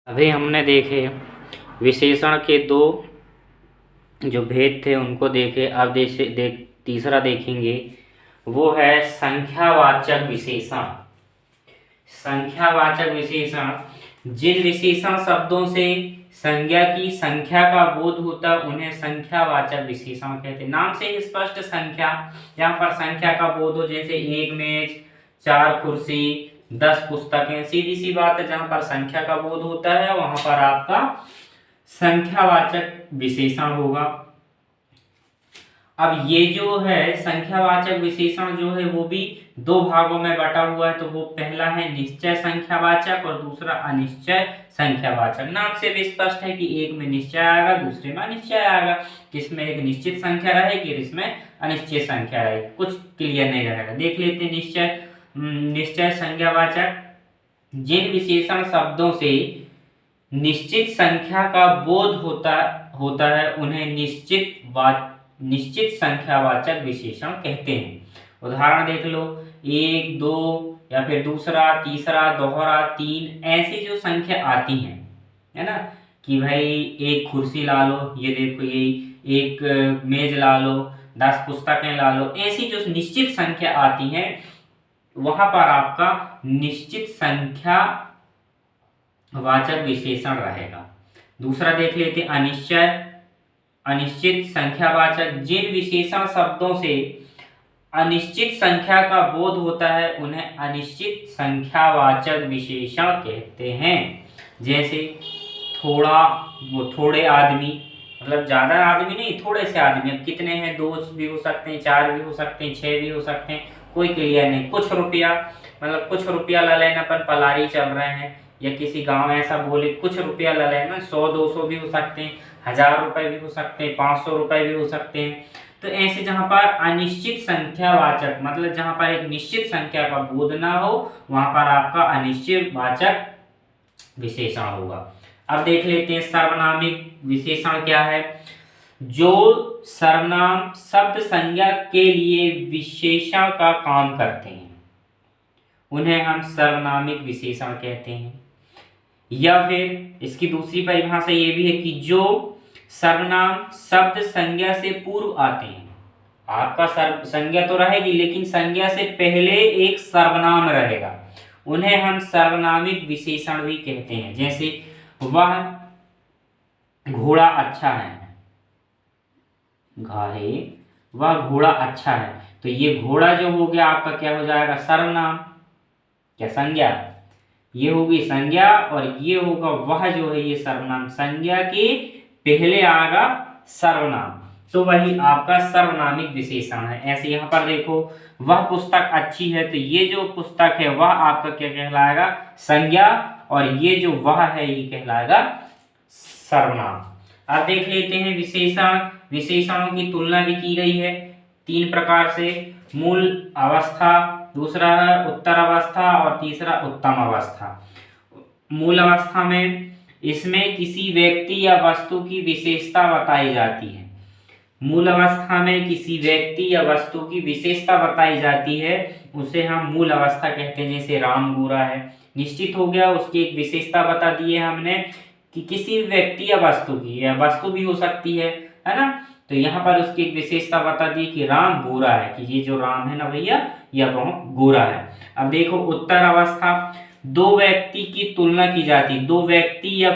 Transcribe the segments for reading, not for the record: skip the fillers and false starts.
अभी हमने देखे विशेषण के दो जो भेद थे उनको देखे। अब तीसरा देखेंगे, वो है संख्यावाचक विशेषण। संख्यावाचक विशेषण जिन विशेषण शब्दों से संज्ञा की संख्या का बोध होता उन्हें संख्यावाचक विशेषण कहते हैं। नाम से ही स्पष्ट संख्या, यहाँ पर संख्या का बोध हो, जैसे एक मेज, 4 कुर्सी, 10 पुस्तकें। सीधी सी बात है, जहां पर संख्या का बोध होता है वहां पर आपका संख्यावाचक विशेषण होगा। अब ये जो है संख्यावाचक विशेषण जो है वो भी दो भागों में बटा हुआ है। तो वो पहला है निश्चय संख्यावाचक और दूसरा अनिश्चय संख्यावाचक। नाम से भी स्पष्ट है कि एक में निश्चय आएगा, दूसरे में अनिश्चय आएगा। किसमें एक निश्चित संख्या रहेगी, इसमें अनिश्चित संख्या रहेगी। कुछ क्लियर नहीं रहेगा। देख लेते निश्चय संख्यावाचक जिन विशेषण शब्दों से निश्चित संख्या का बोध होता है उन्हें निश्चित संख्यावाचक विशेषण कहते हैं। उदाहरण देख लो, 1, 2 या फिर दूसरा, तीसरा, दोहरा, 3, ऐसी जो संख्या आती हैं, है ना, कि भाई एक कुर्सी ला लो, ये देखो ये एक मेज ला लो, 10 पुस्तकें ला लो, ऐसी जो निश्चित संख्या आती हैं वहां पर आपका निश्चित संख्या वाचक विशेषण रहेगा। दूसरा देख लेते अनिश्चित संख्यावाचक जिन विशेषण शब्दों से अनिश्चित संख्या का बोध होता है उन्हें अनिश्चित संख्यावाचक विशेषण कहते हैं। जैसे थोड़े आदमी, मतलब ज्यादा आदमी नहीं, थोड़े से आदमी। अब कितने हैं, 2 भी हो सकते हैं, 4 भी हो सकते हैं, 6 भी हो सकते हैं, कोई क्लियर नहीं। कुछ रुपया, मतलब कुछ रुपया ला लेना, अपन पलारी चल रहे हैं या किसी गांव ऐसा बोले कुछ रुपया ला लेना, 100-200 भी हो सकते हैं, 1000 रुपए भी हो सकते हैं, 500 रुपए भी हो सकते हैं। तो ऐसे जहां पर अनिश्चित संख्यावाचक, मतलब जहां पर एक निश्चित संख्या का बोध ना हो, वहां पर आपका अनिश्चित वाचक विशेषण होगा। अब देख लेते हैं सर्वनामिक विशेषण क्या है। जो सर्वनाम शब्द संज्ञा के लिए विशेषण का काम करते हैं उन्हें हम सर्वनामिक विशेषण कहते हैं। या फिर इसकी दूसरी परिभाषा ये भी है कि जो सर्वनाम शब्द संज्ञा से पूर्व आते हैं। आपका संज्ञा तो रहेगी लेकिन संज्ञा से पहले एक सर्वनाम रहेगा, उन्हें हम सर्वनामिक विशेषण भी कहते हैं। जैसे वह घोड़ा अच्छा है, वह घोड़ा अच्छा है, तो ये घोड़ा जो हो गया आपका क्या हो जाएगा, सर्वनाम, क्या संज्ञा, ये होगी संज्ञा, और ये होगा वह जो है ये सर्वनाम। संज्ञा के पहले आएगा सर्वनाम, तो वही आपका सर्वनामिक विशेषण है। ऐसे यहाँ पर देखो, वह पुस्तक अच्छी है, तो ये जो पुस्तक है वह आपका क्या कहलाएगा, संज्ञा, और ये जो वह है ये कहलाएगा सर्वनाम। अब देख लेते हैं विशेषणों की तुलना भी की गई है 3 प्रकार से। मूल अवस्था, दूसरा है उत्तर अवस्था, और तीसरा उत्तम अवस्था। मूल अवस्था में इसमें किसी व्यक्ति या वस्तु की विशेषता बताई जाती है। मूल अवस्था में किसी व्यक्ति या वस्तु की विशेषता बताई जाती है, उसे हम मूल अवस्था कहते हैं। जैसे राम गोरा है, निश्चित हो गया, उसकी एक विशेषता बता दी है हमने कि किसी व्यक्ति या वस्तु की, या वस्तु भी हो सकती है ना, तो यहाँ पर उसकी एक विशेषता बता दी कि राम गोरा है, कि ये जो राम है ना भैया यह बहुत गोरा है। अब देखो उत्तर अवस्था, दो व्यक्ति की तुलना की जाती, दो व्यक्ति या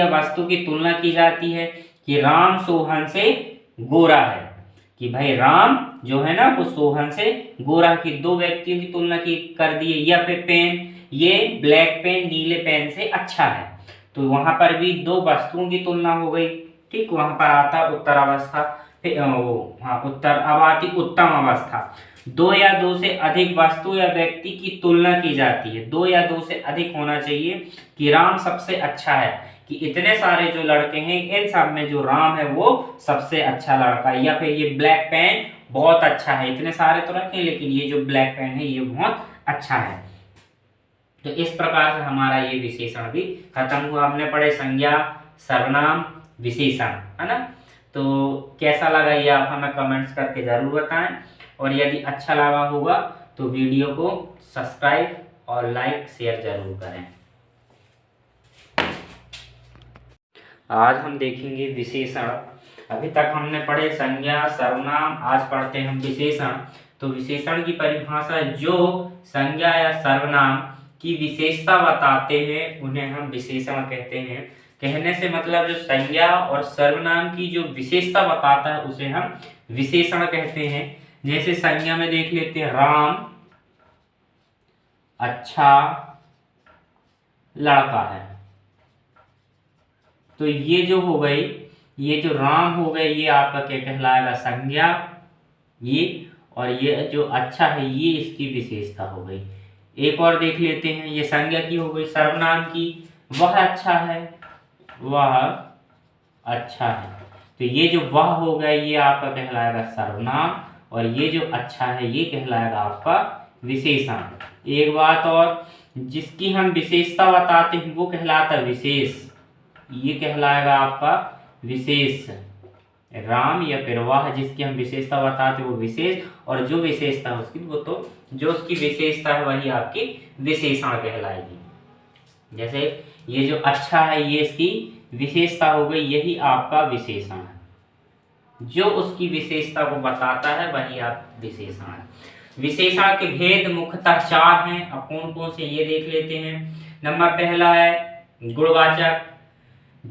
वस्तु की तुलना की जाती है कि राम सोहन से गोरा है, कि भाई राम जो है ना वो सोहन से गोरा की, दो व्यक्तियों की तुलना की कर दिए। या फिर पेन, ये ब्लैक पेन नीले पेन से अच्छा है, तो वहां पर भी दो वस्तुओं की तुलना हो गई। ठीक, वहां पर आता उत्तर अवस्था। फिर अब आती उत्तम अवस्था, 2 या 2 से अधिक वस्तु या व्यक्ति की तुलना की जाती है। 2 या 2 से अधिक होना चाहिए कि राम सबसे अच्छा है, कि इतने सारे जो लड़के हैं इन सब में जो राम है वो सबसे अच्छा लड़का है। या फिर ये ब्लैक पेन बहुत अच्छा है, इतने सारे तो रखे लेकिन ये जो ब्लैक पेन है ये बहुत अच्छा है। तो इस प्रकार से हमारा ये विशेषण भी खत्म हुआ। हमने पढ़े संज्ञा, सर्वनाम, विशेषण, है ना। तो कैसा लगा ये आप हमें कमेंट्स करके जरूर बताएं, और यदि अच्छा लगा होगा तो वीडियो को सब्सक्राइब और लाइक शेयर जरूर करें। आज हम देखेंगे विशेषण। अभी तक हमने पढ़े संज्ञा, सर्वनाम, आज पढ़ते हैं हम विशेषण। तो विशेषण की परिभाषा, जो संज्ञा या सर्वनाम की विशेषता बताते हैं उन्हें हम विशेषण कहते हैं। कहने से मतलब जो संज्ञा और सर्वनाम की जो विशेषता बताता है उसे हम विशेषण कहते हैं। जैसे संज्ञा में देख लेते हैं, राम अच्छा लड़का है। तो ये जो हो गई, ये जो राम हो गए, ये आपका क्या कहलाएगा, संज्ञा। ये और ये जो अच्छा है ये इसकी विशेषता हो गई। एक और देख लेते हैं, ये संज्ञा की हो गई। सर्वनाम की, वह अच्छा है, वह अच्छा है। तो ये जो वह हो गया ये आपका कहलाएगा सर्वनाम, और ये जो अच्छा है ये कहलाएगा आपका विशेषण। एक बात और, जिसकी हम विशेषता बताते हैं वो कहलाता है विशेष। ये कहलाएगा आपका विशेष। राम या फिर वह जिसकी हम विशेषता बताते हैं वो विशेष, और जो विशेषता है उसकी, वो तो जो उसकी विशेषता है वही आपकी विशेषण कहलाएगी। जैसे ये जो अच्छा है ये इसकी विशेषता हो गई, यही आपका विशेषण है। जो उसकी विशेषता को बताता है वही आप विशेषण है। विशेषण के भेद मुख्यतः 4 हैं। अब कौन कौन से ये देख लेते हैं। नंबर पहला है गुणवाचक।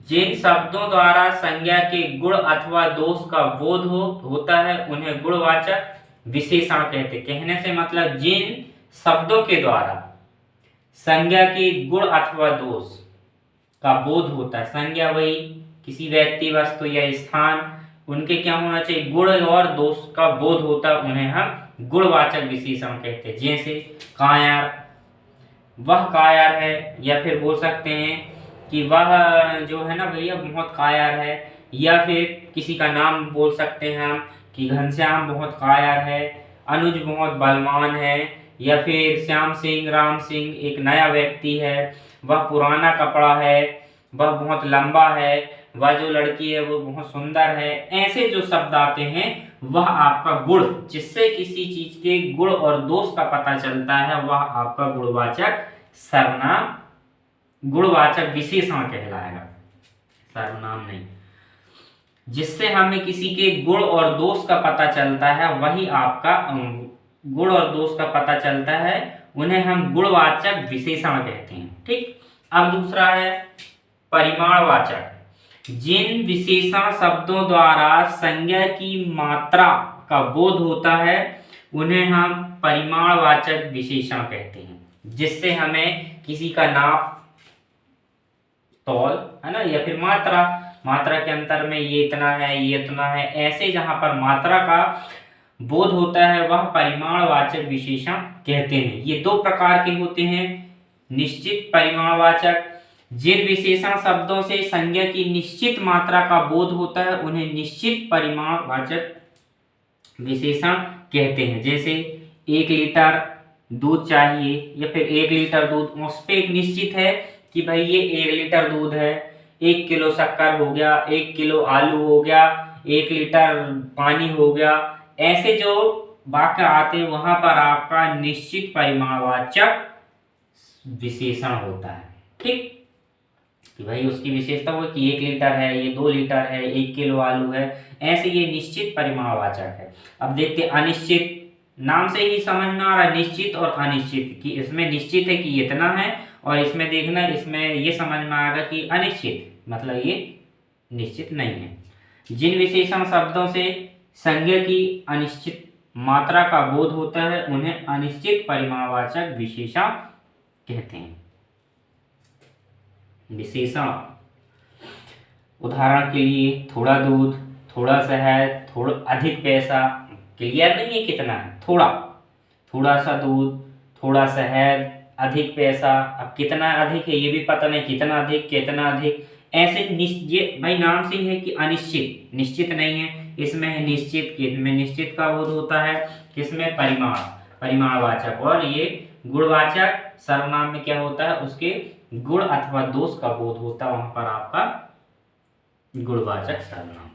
जिन शब्दों द्वारा संज्ञा के गुण अथवा दोष का बोध होता है उन्हें गुणवाचक विशेषण कहते हैं। कहने से मतलब जिन शब्दों के द्वारा संज्ञा के गुण अथवा दोष का बोध होता है, संज्ञा वही किसी व्यक्ति, वस्तु या स्थान, उनके क्या होना चाहिए, गुण और दोष का बोध होता है, उन्हें हम गुणवाचक विशेषण कहते हैं। जैसे कायर, वह कायर है, या फिर बोल सकते हैं कि वह जो है ना भैया बहुत कायर है, या फिर किसी का नाम बोल सकते हैं हम कि घनश्याम बहुत कायर है, अनुज बहुत बलवान है, या फिर श्याम सिंह, राम सिंह एक नया व्यक्ति है, वह पुराना कपड़ा है, वह बहुत लंबा है, वह जो लड़की है वो बहुत सुंदर है। ऐसे जो शब्द आते हैं वह आपका गुण, जिससे किसी चीज के गुण और दोष का पता चलता है, वह आपका गुणवाचक सर्वनाम, गुणवाचक विशेषण कहलाएगा, सर्वनाम नहीं। जिससे हमें किसी के गुण और दोष का पता चलता है वही आपका गुण और दोष का पता चलता है, उन्हें हम गुणवाचक विशेषण कहते हैं। ठीक। अब दूसरा है परिमाणवाचक। जिन विशेषण शब्दों द्वारा संज्ञा की मात्रा का बोध होता है उन्हें हम परिमाणवाचक विशेषण कहते हैं। जिससे हमें किसी का नाप, तौल है ना, या फिर मात्रा, मात्रा के अंतर में ये इतना है, ये इतना है, ऐसे जहां पर मात्रा का बोध होता है वह परिमाणवाचक विशेषण कहते हैं। ये 2 प्रकार के होते हैं। निश्चित परिमाणवाचक, जिन विशेषण शब्दों से संज्ञा की निश्चित मात्रा का बोध होता है उन्हें निश्चित परिमाणवाचक विशेषण कहते हैं। जैसे 1 लीटर दूध चाहिए, या फिर 1 लीटर दूध, उस पर एक निश्चित है कि भाई ये 1 लीटर दूध है। 1 किलो शक्कर हो गया, 1 किलो आलू हो गया, 1 लीटर पानी हो गया। ऐसे जो वाक्य आते हैं वहां पर आपका निश्चित परिमाणवाचक विशेषण होता है। ठीक, कि भाई उसकी विशेषता हो कि 1 लीटर है, ये 2 लीटर है, 1 किलो आलू है, ऐसे ये निश्चित परिमाणवाचक है। अब देखते हैं अनिश्चित। नाम से ही समझ में आ रहा है निश्चित और अनिश्चित, कि इसमें निश्चित है कि इतना है, और इसमें देखना इसमें ये समझ में आएगा कि अनिश्चित मतलब ये निश्चित नहीं है। जिन विशेषण शब्दों से संज्ञा की अनिश्चित मात्रा का बोध होता है उन्हें अनिश्चित परिमाणवाचक विशेषण कहते हैं। विशेषण उदाहरण के लिए थोड़ा दूध, थोड़ा शहद, थोड़ा अधिक पैसा। क्लियर नहीं है कितना है, थोड़ा, थोड़ा सा दूध, थोड़ा शहद, अधिक पैसा। अब कितना अधिक है ये भी पता नहीं, कितना अधिक, कितना अधिक, ऐसे ये भाई नाम से ही है कि अनिश्चित, निश्चित नहीं है। इसमें है निश्चित, इसमें निश्चित का बोध होता है, किसमें परिमाण, परिमाणवाचक। और ये गुणवाचक सर्वनाम में क्या होता है, उसके गुण अथवा दोष का बोध होता है, वहां पर आपका गुणवाचक सर्वनाम।